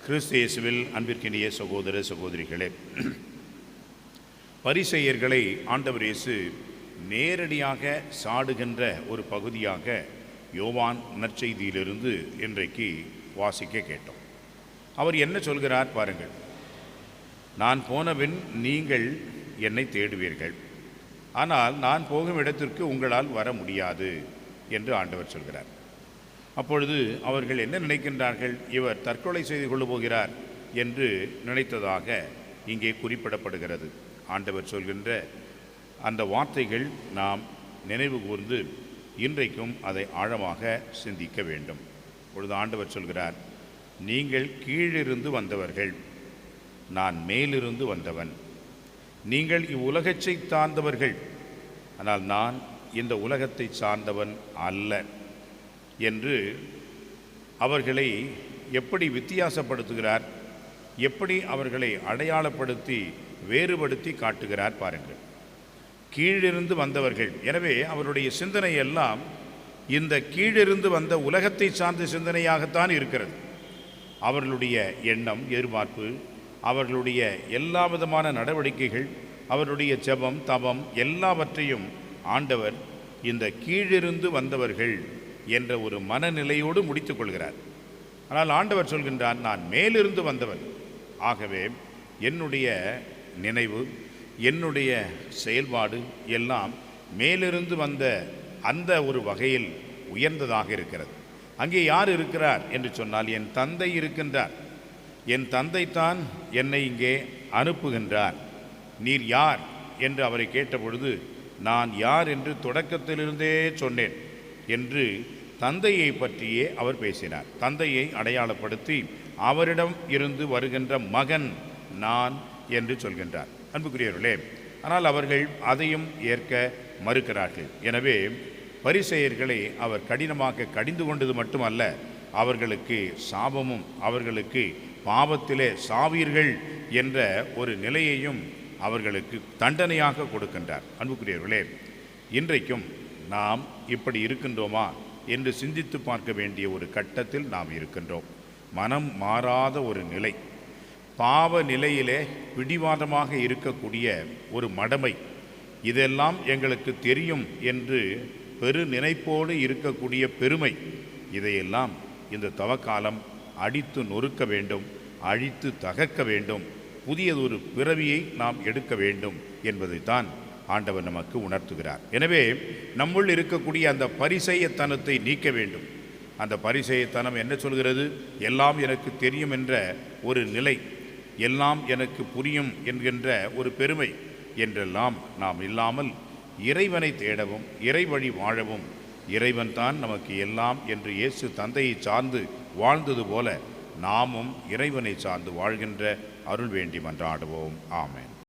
கிறிஸ்து இயேசுவில் அன்பிற்கினிய சகோதர சகோதரிகளே, பரிசேயர்களை ஆண்டவர் இயேசு நேரடியாக சாடுகின்ற ஒரு பகுதியாக யோவான் நற்செய்தியிலிருந்து இன்றைக்கு வாசிக்க கேட்டோம். அவர் என்ன சொல்கிறார் பாருங்கள். நான் போனபின் நீங்கள் என்னை தேடுவீர்கள், ஆனால் நான் போகும் இடத்திற்கு உங்களால் வர முடியாது என்று ஆண்டவர் சொல்கிறார். அப்பொழுது அவர்கள் என்ன நினைக்கின்றார்கள்? இவர் தற்கொலை செய்து கொள்ள போகிறார் என்று நினைத்ததாக இங்கே குறிப்பிடப்படுகிறது. ஆண்டவர் சொல்கின்ற அந்த வார்த்தைகள் நாம் நினைவு கூர்ந்து இன்றைக்கும் அதை ஆழமாக சிந்திக்க வேண்டும். இப்பொழுது ஆண்டவர் சொல்கிறார், நீங்கள் கீழிருந்து வந்தவர்கள், நான் மேலிருந்து வந்தவன். நீங்கள் இவ்வுலகத்தை சார்ந்தவர்கள், ஆனால் நான் இந்த உலகத்தை சார்ந்தவன் அல்ல என்று அவர்களை எப்படி வித்தியாசப்படுத்துகிறார், எப்படி அவர்களை அடையாளப்படுத்தி வேறுபடுத்தி காட்டுகிறார் பாருங்கள். கீழிருந்து வந்தவர்கள், எனவே அவருடைய சிந்தனை எல்லாம் இந்த கீழிருந்து வந்த உலகத்தை சார்ந்த சிந்தனையாகத்தான் இருக்கிறது. அவர்களுடைய எண்ணம், எதிர்பார்ப்பு, அவர்களுடைய எல்லா விதமான நடவடிக்கைகள், அவருடைய ஜெபம், தவம் எல்லாவற்றையும் ஆண்டவர் இந்த கீழிருந்து வந்தவர்கள் என்ற ஒரு மனநிலையோடு முடித்துக் கொள்கிறார். ஆனால் ஆண்டவர் சொல்கின்றார், நான் மேலிருந்து வந்தவன். ஆகவே என்னுடைய நினைவு, என்னுடைய செயல்பாடு எல்லாம் மேலிருந்து வந்த அந்த ஒரு வகையில் உயர்ந்ததாக இருக்கிறது. அங்கே யார் இருக்கிறார் என்று சொன்னால், என் தந்தை இருக்கின்றார். என் தந்தை தான் என்னை இங்கே அனுப்புகின்றார். நீர் யார் என்று அவரை கேட்டபொழுது, நான் யார் என்று தொடக்கத்திலிருந்தே சொன்னேன் என்று தந்தையை பற்றியே அவர் பேசினார். தந்தையை அடையாளப்படுத்தி அவரிடம் இருந்து வருகின்ற மகன் நான் என்று சொல்கின்றார். அன்புக்குரியவர்களே, ஆனால் அவர்கள் அதையும் ஏற்க மறுக்கிறார்கள். எனவே பரிசேயர்களை அவர் கடினமாக கடிந்து கொண்டது மட்டுமல்ல, அவர்களுக்கு சாபமும், அவர்களுக்கு பாவத்திலே சாவீர்கள் என்ற ஒரு நிலையையும் அவர்களுக்கு தண்டனையாக கொடுக்கின்றார். அன்புக்குரியவர்களே, இன்றைக்கும் நாம் இப்படி இருக்கின்றோமா என்று சிந்தித்து பார்க்க வேண்டிய ஒரு கட்டத்தில் நாம் இருக்கின்றோம். மனம் மாறாத ஒரு நிலை, பாவ நிலையிலே பிடிவாதமாக இருக்கக்கூடிய ஒரு மடமை, இதெல்லாம் எங்களுக்கு தெரியும் என்று பெரு நினைப்போடு இருக்கக்கூடிய பெருமை, இதையெல்லாம் இந்த தவக்காலம் அடித்து நொறுக்க வேண்டும், அழித்து தகர்க்க வேண்டும். புதியதொரு பிறவியை நாம் எடுக்க வேண்டும் என்பதைத்தான் ஆண்டவர் நமக்கு உணர்த்துகிறார். எனவே நம்முள் இருக்கக்கூடிய அந்த பரிசேயத்தனத்தை நீக்க வேண்டும். அந்த பரிசேயத்தனம் என்ன சொல்கிறது? எல்லாம் எனக்கு தெரியும் என்ற ஒரு நிலை, எல்லாம் எனக்கு புரியும் என்கின்ற ஒரு பெருமை என்றெல்லாம் நாம் இல்லாமல் இறைவனை தேடவும், இறைவழி வாழவும், இறைவன் தான் நமக்கு எல்லாம் என்று இயேசு தந்தையை சார்ந்து வாழ்ந்தது போல நாமும் இறைவனை சார்ந்து வாழ்கின்ற அருள் வேண்டி மன்றாடுவோம். ஆமென்.